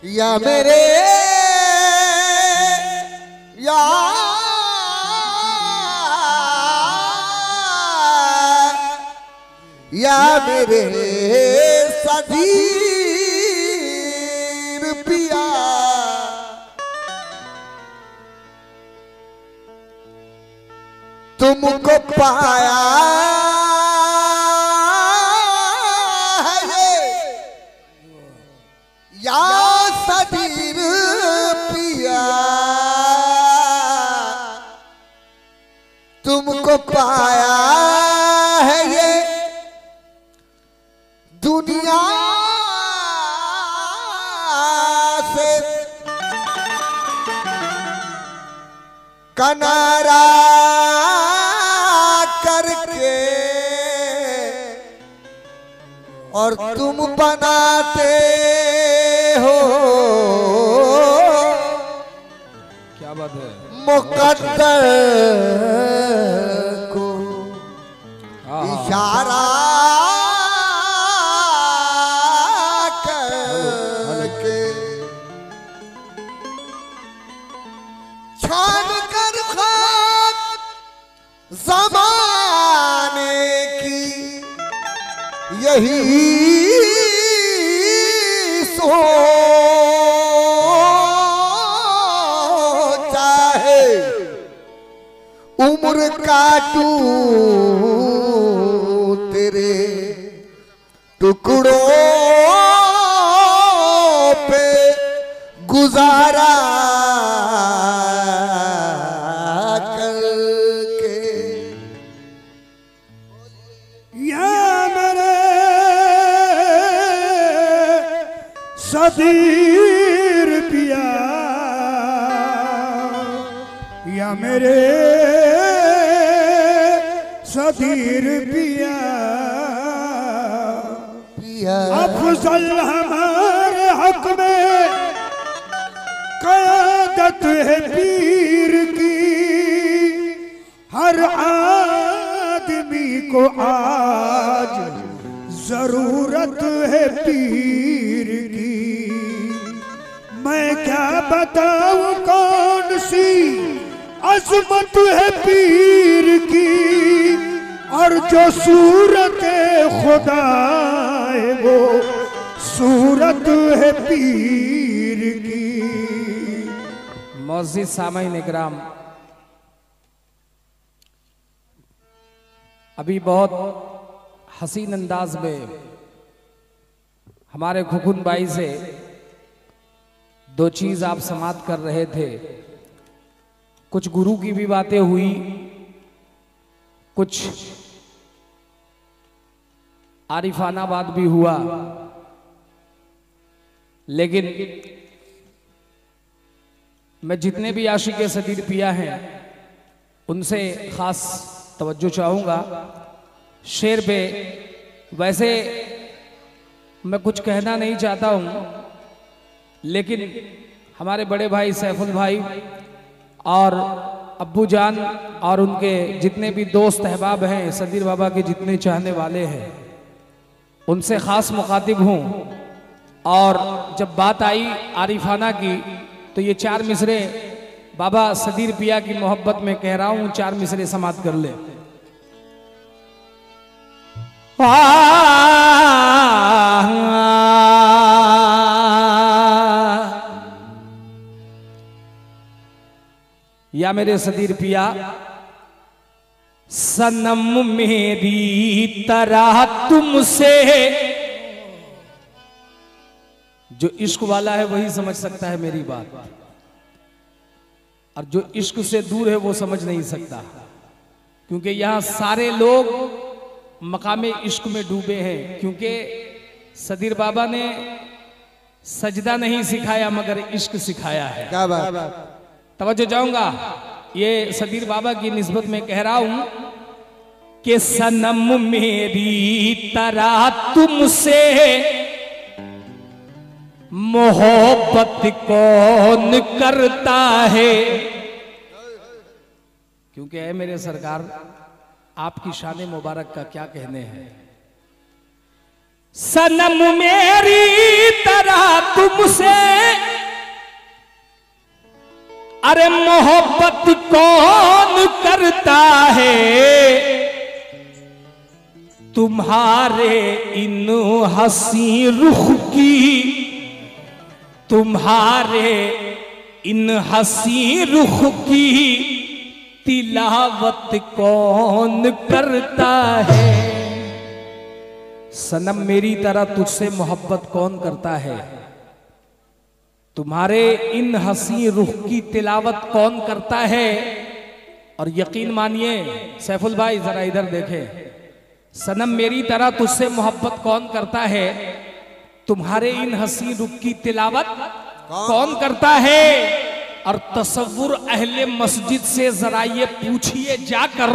या मेरे या मेरे सदीर पिया तुमको पाया है या सदीर पिया तुमको पाया है ये दुनिया से किनारा करके और तुम बनाते हो क्या बात है मुकद्दर को इशारा करके छान कर खाक ज़माने की यही सोचा है उम्र काटूं तेरे टुकड़ों पे गुजारा करके या मेरे सदीर पिया या मेरे सदीर पिया पिया अफजल हमारे हक में क़यादत है पीर की हर आदमी को आज जरूरत है पीर की मैं क्या बताऊं कौन सी अजमत है पीर की और जो सूरत खुदा है वो सूरत है पीर की। मौजूद सामाईन इकराम, अभी बहुत हसीन अंदाज में हमारे खुकुन भाई से दो चीज आप समाप्त कर रहे थे। कुछ गुरु की भी बातें हुई, कुछ आरिफाना बात भी हुआ, लेकिन मैं जितने भी आशिक़े सदीर पिया हैं उनसे खास तवज्जो चाहूंगा। शेर पे वैसे मैं कुछ कहना नहीं चाहता हूं, लेकिन हमारे बड़े भाई सैफुल भाई और अब्बू जान और उनके जितने भी दोस्त अहबाब हैं, सदीर बाबा के जितने चाहने वाले हैं, उनसे खास मुखातिब हूं। और जब बात आई आरिफाना की तो ये चार मिसरे बाबा सदीर पिया की मोहब्बत में कह रहा हूं, चार मिसरे समाप्त कर ले। या मेरे सदीर पिया सनम मेरी तरह तुमसे, जो इश्क वाला है वही समझ सकता है मेरी बात, और जो इश्क से दूर है वो समझ नहीं सकता, क्योंकि यहां सारे लोग मकामे इश्क में डूबे हैं। क्योंकि सदीर बाबा ने सजदा नहीं सिखाया मगर इश्क सिखाया है। क्या बात। तवज्जो जाऊंगा, ये सदीर बाबा की निस्बत में कह रहा हूं कि सनम मेरी तरह तुमसे मोहब्बत कौन करता है। क्योंकि है मेरे सरकार, आपकी शान मुबारक का क्या कहने हैं। सनम मेरी तरह तुमसे, अरे मोहब्बत कौन करता है, तुम्हारे इन हंसी रुख की, तुम्हारे इन हंसी रुख की तिलावत कौन करता है। सनम मेरी तरह तुझसे मोहब्बत कौन करता है, तुम्हारे इन हंसी रुख की तिलावत कौन करता है। और यकीन मानिए सैफुल भाई, जरा इधर देखें, सनम मेरी तरह तुझसे मोहब्बत कौन करता है, तुम्हारे इन हंसी रुख की तिलावत कौन करता है। और तसव्वुर अहले मस्जिद से जरा ये पूछिए जाकर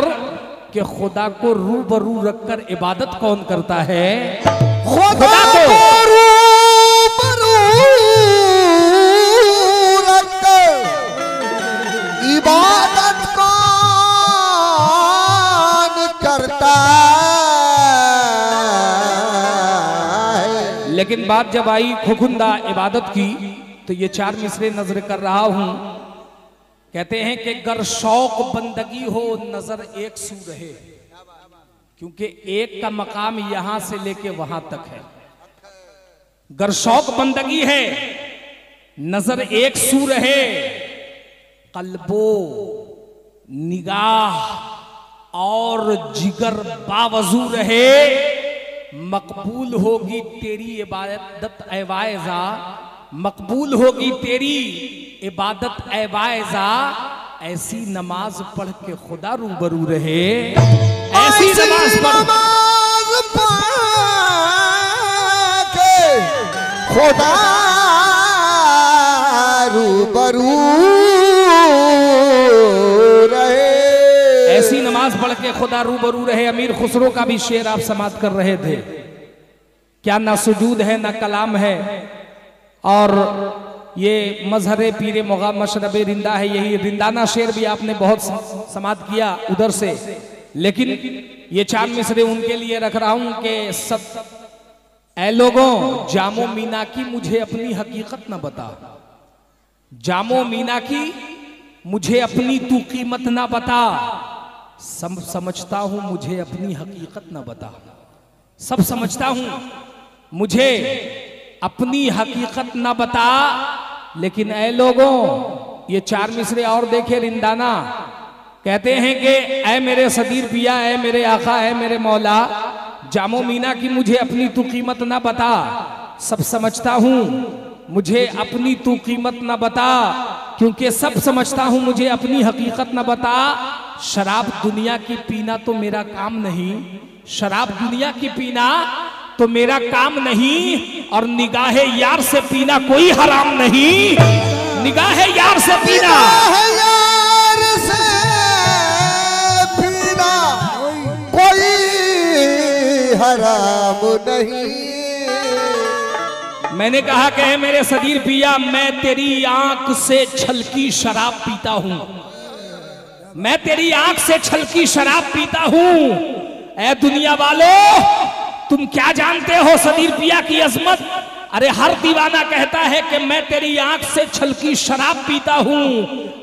कि खुदा को रूबरू रखकर इबादत कौन करता है। खुदा को रूबरू रखकर इबादत कौन करता है। लेकिन बात जब आई खुखुंदा इबादत की तो ये 4 मिसरे नजर कर रहा हूं। कहते हैं कि गर शौक बंदगी हो नजर एक सू रहे, क्योंकि एक का मकाम यहां से लेके वहां तक है। गर शौक बंदगी है नजर एक सू रहे, कल्बो निगाह और जिगर बावजू रहे, मकबूल होगी तेरी इबादत ऐ वाइज़ा, मकबूल होगी तेरी इबादत ऐ वाइज़ा। ऐसी नमाज पढ़ के खुदा रूबरू रहे, ऐसी नमाज पढ़ के खुदा रूबरू रहे, ऐसी नमाज पढ़ के खुदा रूबरू रहे। अमीर खुसरो का भी शेर आप समाप्त कर रहे थे, क्या ना सुजूद है ना कलाम है, और ये मजहरे पीरे मुगा मशरबे रिंदा है। यही रिंदाना शेर भी आपने बहुत समाप्त किया उधर से, लेकिन ये 4 मिसरे उनके लिए रख रहा हूं कि सब ऐ लोगों, जामो मीना की मुझे अपनी हकीकत ना बता, जामो मीना की मुझे अपनी तू कीमत ना बता, सब समझता हूं मुझे अपनी हकीकत ना बता, सब समझता हूं मुझे अपनी हकीकत ना बता। लेकिन ऐ लोगों, ये 4 मिसरे और देखे रिंदाना, कहते हैं कि ऐ मेरे सदीर पिया, ऐ मेरे आका, ऐ मेरे मौला, जामो मीना की मुझे अपनी तू कीमत ना बता, सब समझता हूं मुझे अपनी तू कीमत ना बता, क्योंकि सब समझता हूं मुझे अपनी हकीकत ना बता। शराब दुनिया की पीना तो मेरा काम नहीं, शराब दुनिया की पीना तो मेरा काम नहीं, और निगाहे यार से पीना कोई हराम नहीं, निगाहे यार से पीना, यार से पीना कोई हराम नहीं। मैंने कहा कि है मेरे सदीर पिया, मैं तेरी आंख से छलकी शराब पीता हूं, मैं तेरी आंख से छलकी शराब पीता हूं। ऐ दुनिया वालों, तुम क्या जानते हो सदीर पिया की अजमत। अरे हर दीवाना कहता है कि मैं तेरी आंख से छलकी शराब पीता हूं।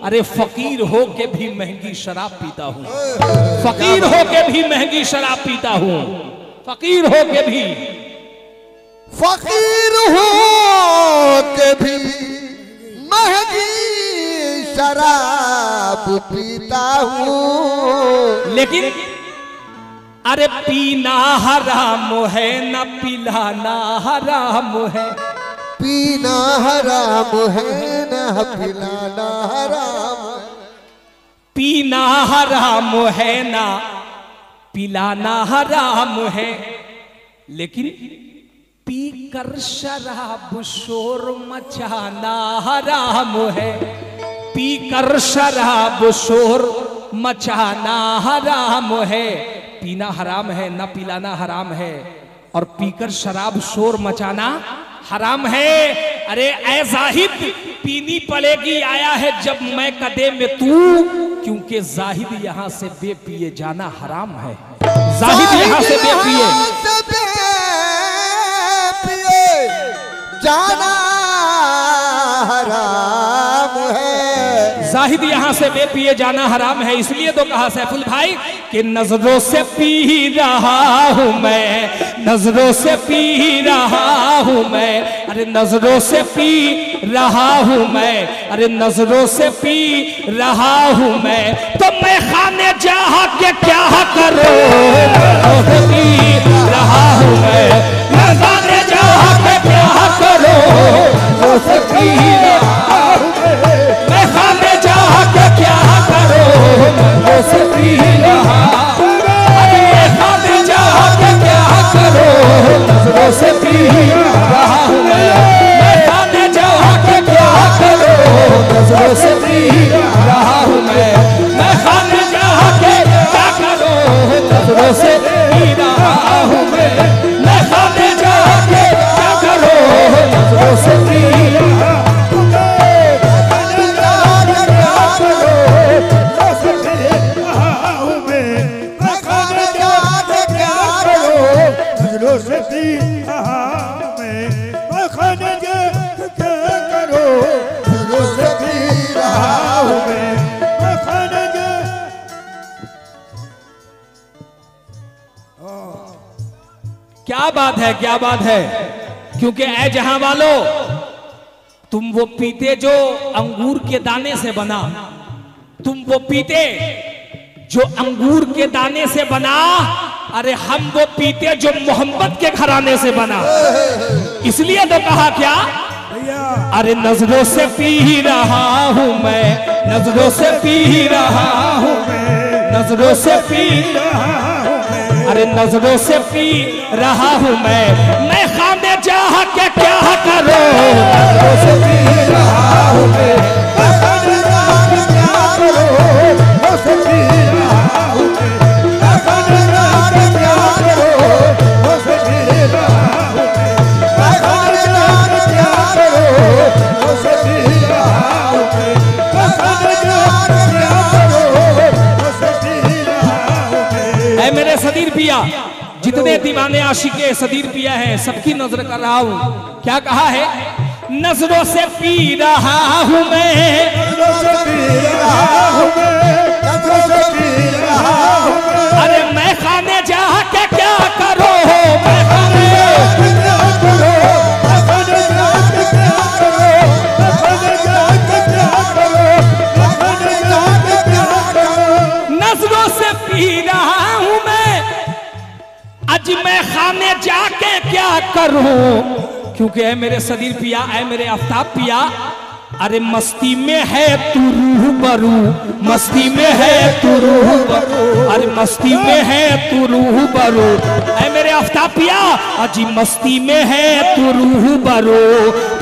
अरे फकीर हो के भी महंगी शराब पीता हूं, फकीर हो के भी महंगी शराब पीता हूं, फकीर हो के भी, फकीर हो के भी महंगी शराब शराब पीता हूँ, लेकिन अरे पीना हराम है न पिलाना हराम है। पीना हराम है न पिलाना हराम, पीना हराम है ना पिलाना हराम है, लेकिन पीकर शराब शोर मचाना हराम है। पीकर शराब शोर मचाना हराम है। पीना हराम है ना पिलाना हराम है, और पीकर शराब शोर मचाना हराम है। अरे ऐ जाहिद पीनी पड़ेगी आया है जब मैं कदे में तू, क्योंकि जाहिद यहाँ से बेपिए जाना हराम है। जाहिद यहाँ से बेपिए जाना हराम है। जाहिद यहाँ से बेपिए जाना हराम है। इसलिए तो कहा सैफुल भाई कि नजरों से पी रहा हूं मैं, नजरों से पी रहा हूं मैं, अरे नजरों से पी रहा हूं मैं, अरे नजरों से पी रहा हूं मैं। तो मैं खाने जा के क्या करो, पी रहा हूं मैं खाने जा के क्या करो, पी रहा हूं मैं खाने जा के क्या करो, नजरों से पी रहा, अरे खाने जा के क्या करो, नजरों से पी रहा हूं मैं खाने जा के क्या करो, नजरों से पी रहा हूं मैं खाने जा के क्या करो, नजरों से पी रहा हूं मैं खाने जा के क्या करो, नजरों से पी रहा क्या बात है, क्या बात है। क्योंकि ऐ जहां वालों तुम वो पीते जो अंगूर के दाने से बना, तुम वो पीते जो अंगूर के दाने से बना, अरे हम वो पीते जो मोहम्मद के घराने से बना। इसलिए तो कहा क्या, अरे नजरों से पी रहा हूं मैं, नजरों से पी रहा हूं मैं, नजरों से पी रहा हूं, अरे नजरों से पी रहा हूं मैं खाने जा के क्या करो, नजरों से पी रहा हूं मैं खाने जा के क्या करो, नजरों से पी रहा हूं मैं खाने जा के क्या करो, नजरों से पी रहा हूं मैं खाने जा के क्या करो, नजरों से पी रहा हूं मैं खाने जा के क्या करो, नजरों से पी रहा हूं। ऐ मेरे सदीर पिया, जितने दीवाने आशिके सदीर पिया हैं सबकी नजर कर रहा हूं। क्या कहा है, नजरों से पी रहा हूं मैं, नजरों से पी रहा हूं मैं, नजरों से पी रहा हूं मैं, अरे मैं खाने जा के क्या करो, मैं खाने जा के क्या करो, मैं खाने जा के क्या करो, मैं खाने जा के क्या करो, मैं खाने जा के क्या करो, नजरों से पी रहा हूं मैं, आज मैं खाने जाके क्या करूं। क्योंकि ऐ मेरे सदीर पिया, ऐ मेरे आफ्ताब पिया, अरे मस्ती में है तू रूह बरू, मस्ती में है तू रूह बरू, अरे मस्ती में है तू रूह बरू, ऐ मेरे आफ्ताब पिया, अजी मस्ती में है तू रूह बरू,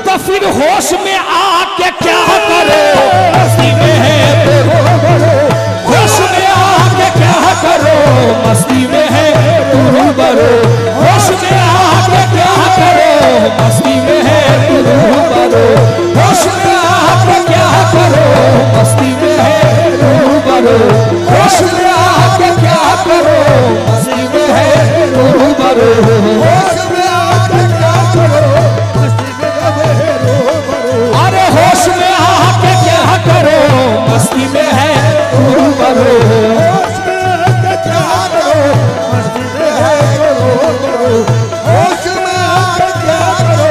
तो फिर होश में आके क्या करो, मस्ती में है तू रूह बरू, होश में आके क्या करो, मस्ती में है तू रूह बरू, होश में आके क्या करो, मस्ती में है तू रूह बरू, होश में आके क्या करो, मस्ती में है तू रूह बरू, होश में आके क्या करो, मस्ती में है तू रूह बरू, होश में आके क्या करो, मस्ती में है रूह बरू, अरे होश में आके क्या करो, मस्ती में है रूह बरू, होश में आके क्या करो, मस्ती में है रूह बरू, होश में आके क्या करो,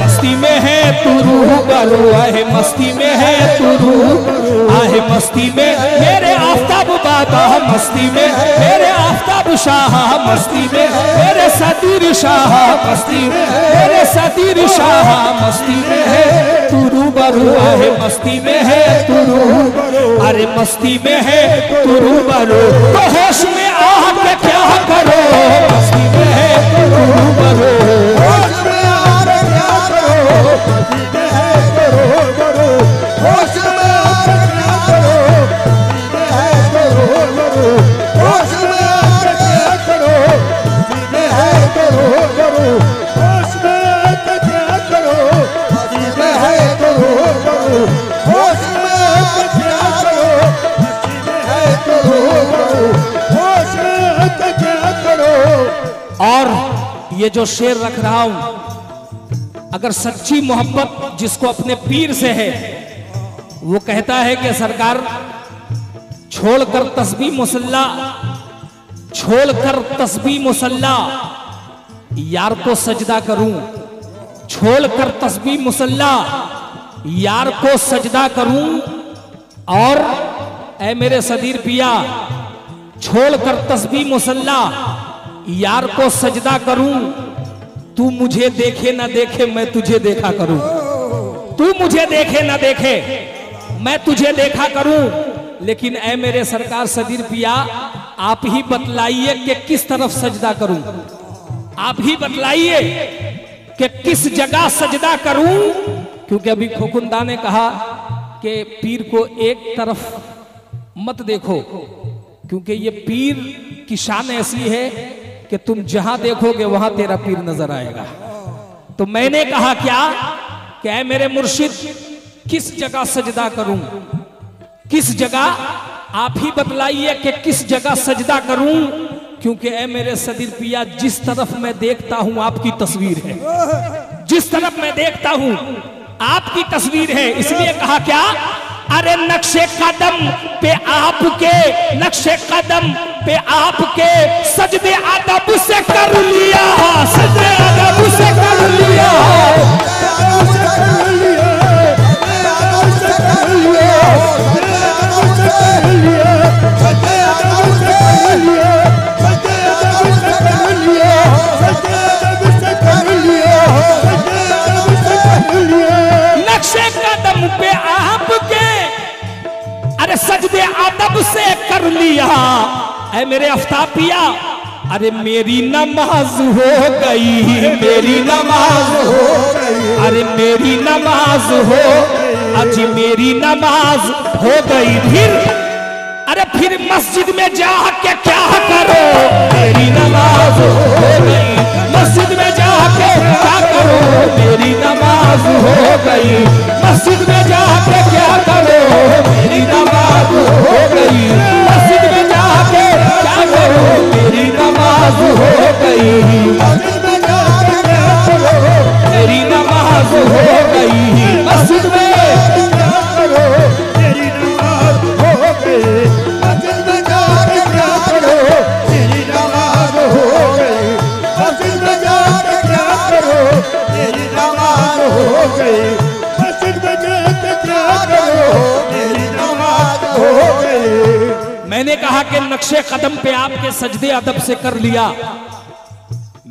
मस्ती में है तू रूह बरू, आहे मस्ती में है तू रूह, आहे है मस्ती में मेरे आफताब बाबा, मस्ती में मेरे आफताब शाह, मस्ती में मेरे सदीर शाह, मस्ती में मेरे सदीर शाह, मस्ती में है तू रूबरू है, मस्ती में है तू रूबरू, अरे मस्ती में है तू रूबरू, तो होश में आके क्या करो, मस्ती में है तू रूबरू, होश में आके क्या करो, मस्ती में है तो रूबरू, होश में आके क्या करो, मस्ती में है तो रूबरू, होश में आके क्या करो, मस्ती में है तो रूबरू, होश में आके क्या करो, मस्ती में है तो रूबरू, होश में आके क्या करो, मस्ती में है तो रूबरू, होश में आके क्या करो। और ये जो शेर रख रहा हूं, अगर सच्ची मोहब्बत जिसको अपने पीर से है, वो कहता है कि सरकार छोड़कर तस्बीह मुसल्ला, छोड़कर तस्बीह मुसल्ला यार को सजदा करूं, छोड़कर तस्बीह मुसल्ला यार को सजदा करूं, और ऐ मेरे सदीर पिया छोड़कर तस्बीह मुसल्ला यार को सजदा करूं, तू मुझे देखे ना देखे मैं तुझे देखा करूं, तू मुझे देखे ना देखे मैं तुझे देखा करूं, लेकिन ऐ मेरे सरकार सदीर पिया आप ही बतलाइए कि किस तरफ सजदा करूं, आप ही बतलाइए कि किस जगह सजदा करूं, क्योंकि अभी खोकुंदा ने कहा कि पीर को एक तरफ मत देखो, क्योंकि ये पीर की शान ऐसी है कि तुम जहां देखोगे वहां तेरा पीर नजर आएगा। तो मैंने कहा क्या कि ऐ मेरे मुर्शिद किस जगह सजदा करूं, किस जगह आप ही बतलाइए कि किस जगह सजदा करूं, क्योंकि ऐ मेरे सदीर पिया जिस तरफ मैं देखता हूं आपकी तस्वीर है, जिस तरफ मैं देखता हूं आपकी तस्वीर है, इसलिए कहा क्या, अरे नक्शे कदम पे आपके, नक्शे कदम पे आपके सजदे अदब से कर लिया, सजदे अदब से कर लिया, नक्शे कदम पे आपके, अरे सजदे अदब से कर लिया, ऐ मेरे आफ्ताबिया अरे मेरी नमाज हो गई, मेरी नमाज हो गई, अरे मेरी नमाज हो, आज मेरी नमाज हो गई, फिर मस्जिद में जाके क्या करो, मेरी नमाज हो गई, मस्जिद में जाके क्या करो, मेरी नमाज हो गई, मस्जिद में जाके क्या करो, मेरी नमाज हो गई, मस्जिद में जाके क्या करो, मेरी नमाज हो गई, मस्जिद में जाके क्या करो, मेरी नमाज हो गई, मस्जिद में क्या करो, मेरी नमाज हो गई, मस्जिद में जाके क्या करो, मेरी नमाज हो गई, मस्जिद में जाके क्या करो, मेरी नमाज हो गई, मस्जिद में जाके क्या करो, मेरी नमाज हो गई। मैंने कहा कि नक्शे कदम पे आपके सजदे अदब से कर लिया,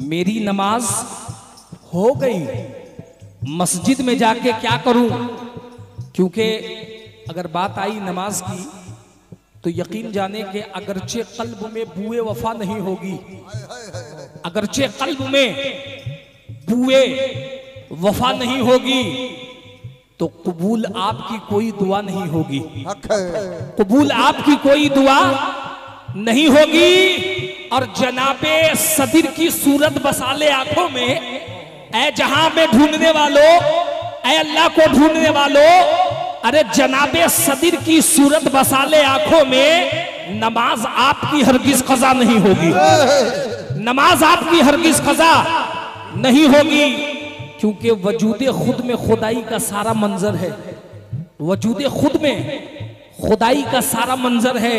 मेरी नमाज हो गई, मस्जिद में जाके क्या करूं, क्योंकि अगर बात आई नमाज की तो यकीन जाने के अगरचे कल्ब में बुए वफा नहीं होगी, अगरचे कल्ब में बुए वफा नहीं होगी, तो कबूल आपकी कोई दुआ नहीं होगी, कबूल आपकी कोई दुआ नहीं होगी। और जनाबे सदीर की सूरत बसा ले आंखों में, ऐ जहां में ढूंढने वालों, ऐ अल्लाह को ढूंढने वालों, अरे जनाबे सदीर की सूरत बसा ले आंखों में, नमाज आपकी हरगिज कज़ा नहीं होगी, नमाज आपकी हरगिज कज़ा नहीं होगी, क्योंकि वजूदे खुद में खुदाई का सारा मंजर है, वजूदे खुद में खुदाई का सारा मंजर है,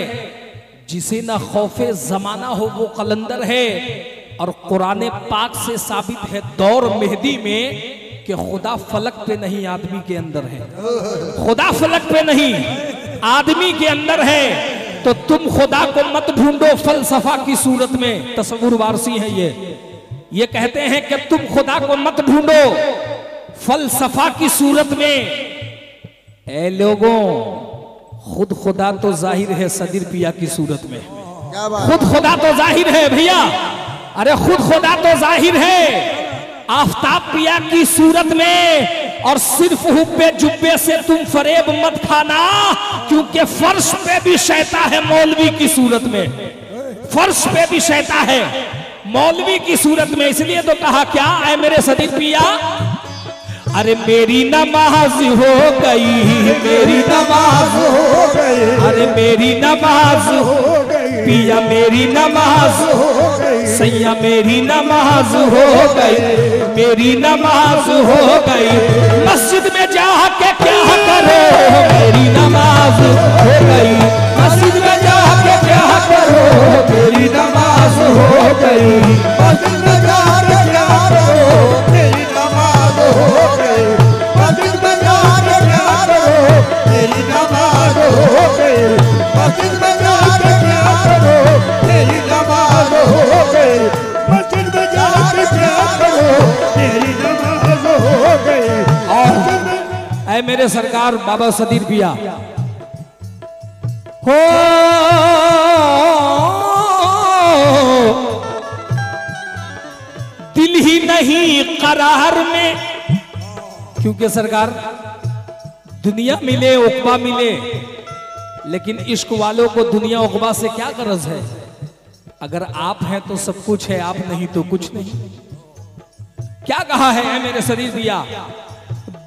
जिसे ना खौफे जमाना हो वो कलंदर है। और कुरान पाक से साबित है दौर मेहदी में कि खुदा फलक पे नहीं आदमी के अंदर है, खुदा फलक पे नहीं आदमी के अंदर है, तो तुम खुदा को मत ढूंढो फलसफा की सूरत में। तसव्वुर वारसी है ये कहते हैं कि तुम खुदा को मत ढूंढो फलसफा की सूरत में। ए लोगों, खुद खुदा तो जाहिर है सदीर पिया की सूरत में। खुद खुदा तो जाहिर है भैया, अरे खुद खुदा तो जाहिर है आफताब पिया की सूरत में। और सिर्फ हुब्बे जुब्बे से तुम फरेब मत खाना, क्योंकि फर्श पे भी शैता है मौलवी की सूरत में। फर्श पे भी शैता है मौलवी की सूरत में। इसलिए तो कहा क्या है मेरे सदीर पिया, अरे मेरी नमाज हो गई, मेरी नमाज हो गई, अरे मेरी नमाज हो गई पिया, मेरी नमाज हो गई सैया, मेरी नमाज हो गई, मेरी नमाज हो गई। मस्जिद में जाके क्या करो, मेरी नमाज हो गई, मस्जिद में जाके क्या करो, मेरी नमाज हो गई, मस्जिद में जाके क्या करो, मेरी नमाज हो गई, मस्जिद में जाके क्या करो, मेरी नमाज हो गई, मस्जिद में जाके क्या करो, मेरी नमाज हो गई, मस्जिद में जाके क्या करो, मेरी नमाज हो गई। और ऐ मेरे सरकार बाबा सदीर पिया हो, दिल ही नहीं करार में, क्योंकि सरकार दुनिया मिले उक़बा मिले, लेकिन इश्क वालों को दुनिया उक़बा से क्या गरज है। अगर आप हैं तो सब कुछ है, आप नहीं तो कुछ नहीं। क्या कहा है मेरे सदीर पिया,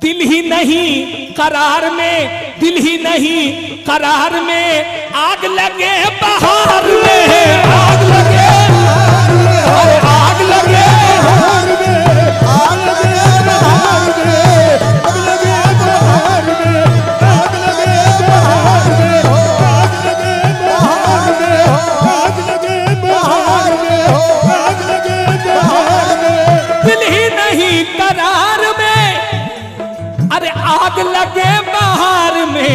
दिल ही नहीं करार में, दिल ही नहीं करार में, आग लगे बहार में, आग लगे, आग लगे बहार में, आग लगे बहार में, आग लगे बहार में, आग लगे बहार में, आग लगे बहार में, आग लगे बहार में, आग लगे बहार में, दिल ही नहीं करार में, अरे आग लगे बहार में।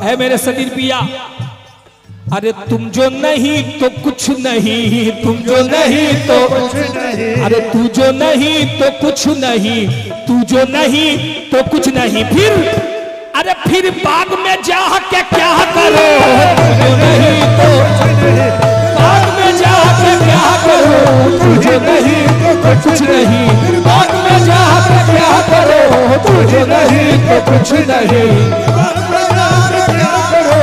है मेरे सदीर पिया, अरे तुम जो नहीं तो कुछ नहीं, तुम जो नहीं तो कुछ नहीं, अरे तू जो नहीं तो कुछ नहीं, तू जो नहीं तो कुछ नहीं। फिर अरे फिर बाग में जाके क्या करो, तू जो नहीं तो बाग में जाके क्या करो, तू जो नहीं तो कुछ नहीं, बाग में जाके क्या करो, तू जो नहीं तो कुछ नहीं। बाग में जाके क्या करो,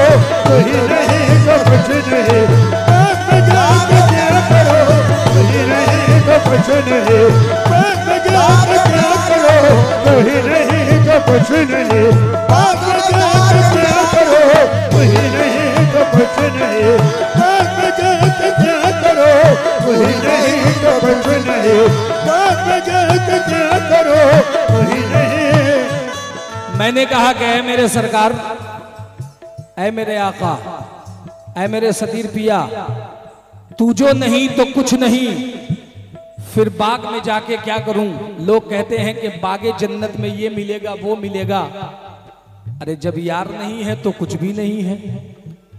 कोई नहीं तो कुछ नहीं, बाग में जाके क्या करो, कोई नहीं तो कुछ नहीं, बाग में जाके क्या करो, कोई नहीं तो कुछ नहीं, बाग में जाके क्या करो, कोई नहीं तो कुछ नहीं, बाग में जाके क्या करो, कोई नहीं तो कुछ नहीं, बाग में जाके क्या करो, कोई नहीं। मैंने कहा कि ऐ मेरे सरकार, ऐ मेरे आका, ऐ मेरे सदीर पिया, तू जो नहीं तो कुछ नहीं, फिर बाग में जाके क्या करूं। लोग कहते हैं कि बागे जन्नत में ये मिलेगा वो मिलेगा। अरे जब यार नहीं है तो कुछ भी नहीं है,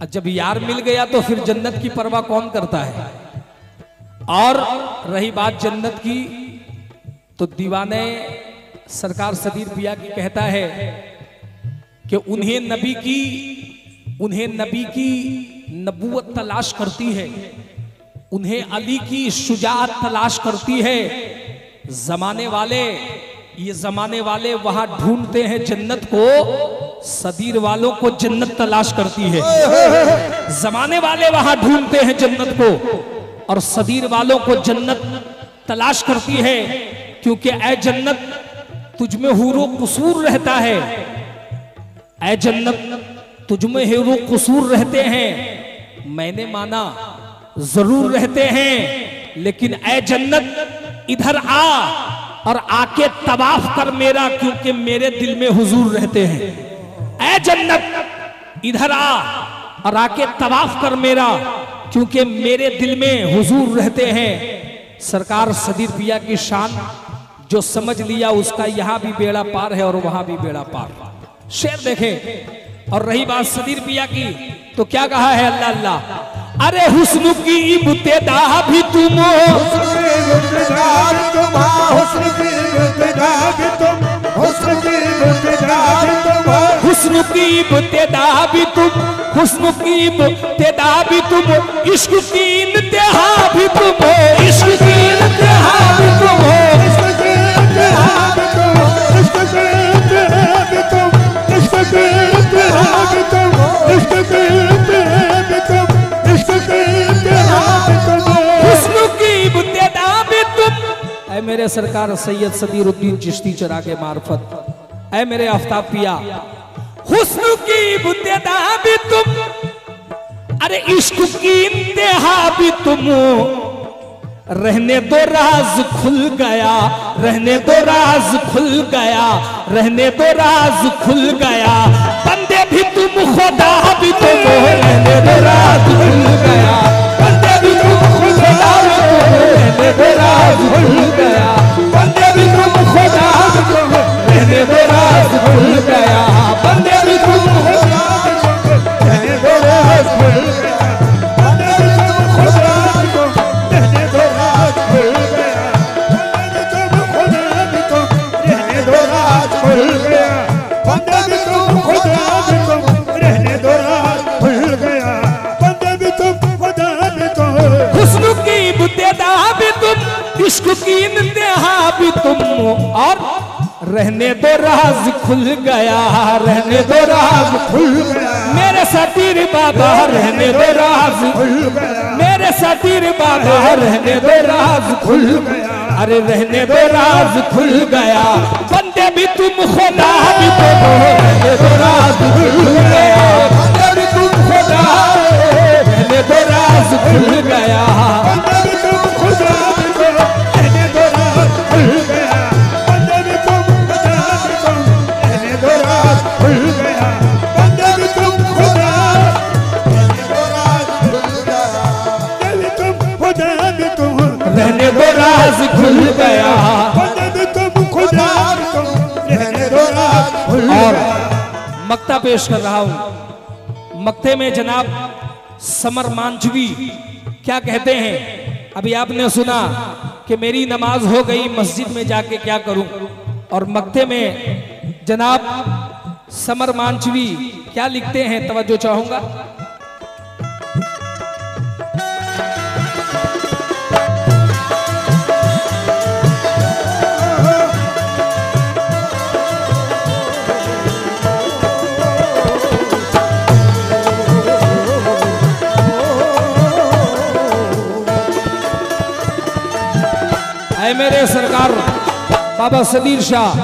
और जब यार मिल गया तो फिर जन्नत की परवाह कौन करता है। और रही बात जन्नत की, तो दीवाने सरकार सदीर पिया की कहता है कि उन्हें नबी की नबूवत तलाश करती है, उन्हें अली की शुजाअत तलाश करती है। जमाने वाले वहां ढूंढते हैं जन्नत को, सदीर वालों को जन्नत तलाश करती है। जमाने वाले वहां ढूंढते हैं जन्नत को, और सदीर वालों को जन्नत तलाश करती है। क्योंकि ऐ जन्नत तुझ में हूरो कसूर रहता है, ऐ जन्नत तुझ में हूरो कसूर रहते हैं। मैंने माना जरूर रहते हैं, लेकिन ऐ जन्नत इधर आ और आके तवाफ कर मेरा, क्योंकि मेरे दिल में हुजूर रहते हैं। ऐ जन्नत इधर आ और आके तवाफ कर मेरा, क्योंकि मेरे दिल में हुजूर रहते हैं। सरकार सदीर पिया की शान जो समझ लिया उसका यहाँ भी बेड़ा पार है और वहां भी बेड़ा पार। शेर देखें। और रही बात सदीर पिया की, तो क्या कहा है अल्लाह अल्लाह, अरे हुस्न की इब्तिदा भी तुम, हुस्न की इब्तिदा भी तुम, हुस्न की इब्तिदा भी तुम, हुस्न की इब्तिदा भी तुम, हुस्न की इब्तिदा भी तुम, हुस्न की इब्तिदा भी तुम, इश्क की इंतहा भी तुम, इश्क की इंतहा भी तुम, इश्क की इंतहा भी तुम, इश्क की इंतहा भी तुम, इश्क की इंतहा भी तुम, इश्क की इंतहा भी तुम, इश्क की इंतहा भी तुम, हुस्न की इब्तिदा भी तुम। ऐ मेरे सरकार सैयद सदीरुद्दीन चिश्ती चरा के मार्फत, ऐ मेरे आफ्ताब पिया, हुस्न की इब्तिदा भी तुम, अरे इश्क की इंतहा भी तुम, रहने दो राज खुल गया, रहने दो राज खुल गया, रहने दो राज खुल गया, बंदे भी तुम खुदा भी तुम, रहने दो राज खुल गया, बंदे भी तुम खुदा भी तुम, रहने दो राज खुल गया, बंदे भी तुम खुदा भी तुम, रहने दो राज खुल गया, बंदे भी तुम खुदा भी तुम, रहने दो राज खुल गया, बंदे भी तुम खुदा भी तुम, रहने दो राज खुल गया, बंदे भी तुम खुदा भी तुम, रहने दो राज खुल गया, बंदे भी तुम खुदा भी तुम, रहने दो राज खुल गया, बंदे भी तुम खुदा भी तुम, हुस्न की इब्तिदा भी तुम, इश्क की इंतहा भी तुम, और रहने दो राज खुल गया, रहने दो राज खुल गया, मेरे सतीर बाबा, रहने दो राज खुल गया, मेरे सतीर बाबा, रहने दो राज खुल गया, अरे रहने दो राज खुल गया, बंदे भी तुम खुदा भी तुम, रहने दो राज खुल गया, बंदे भी तुम खुदा, रहने दो राज खुल गया, बंदे भी तुम खुदा भी तुम, रहने दो राज खुल गया, बंदे भी तुम खुदा भी तुम, रहने दो राज खुल गया, बंदे भी तुम खुदा, रहने दो राज खुल गया, बंदे भी तुम खुदा भी तुम, रहने दो राज खुल गया। बंदे भी तुम खुदा भी तुम, रहने दो राज खुल और गया। मक्ता पेश कर रहा हूं। मक्ते में जनाब समर मांझवी क्या कहते हैं, अभी आपने सुना कि मेरी नमाज हो गई, मस्जिद में जाके क्या करूं, और मक्ते में जनाब समर मांझवी क्या लिखते हैं, तवज्जो चाहूंगा। ऐ मेरे सरकार बाबा सदीर शाह,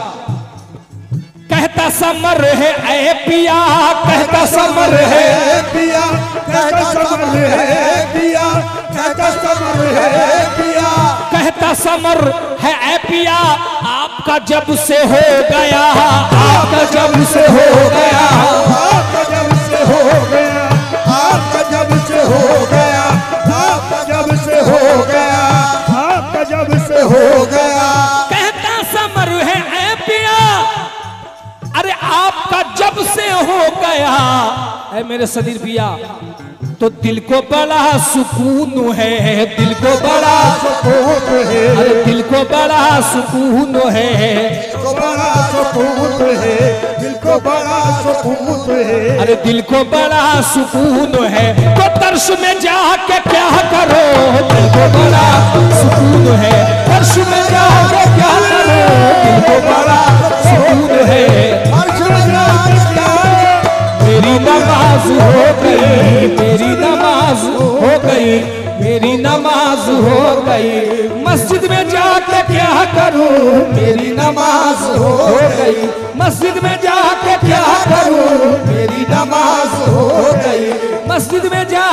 कहता समर है ऐ पिया, कहता समर है पिया, कहता समर है पिया, कहता समर है पिया, कहता समर है ऐ पिया, आपका जब से हो गया, आपका जब से हो गया, आपका जब से हो गया, आपका जब से हो गया, आपका जब से हो गया, आपका जब से हो गया, कहता समर है ऐ पिया, अरे आपका जब से हो गया, ऐ मेरे सदीर पिया, तो दिल को बड़ा सुकून है, दिल को बड़ा सुकून है, अरे दिल को बड़ा सुकून है, दिल को बड़ा सुकून है, दिल को बड़ा सुकून है, अरे दिल को बड़ा सुकून है, तो तर्श में जाके क्या करो, दिल को बड़ा सुकून है, तर्श में जाके क्या करो, दिल को बड़ा सुकून है, अर्श में जाके क्या, मेरी नमाज हो गई, मेरी नमाज हो गई, मेरी नमाज हो गई, मस्जिद में जाके क्या करूं, मेरी नमाज हो गई, मस्जिद में जाके क्या करूं, मेरी नमाज हो गई, मस्जिद में जा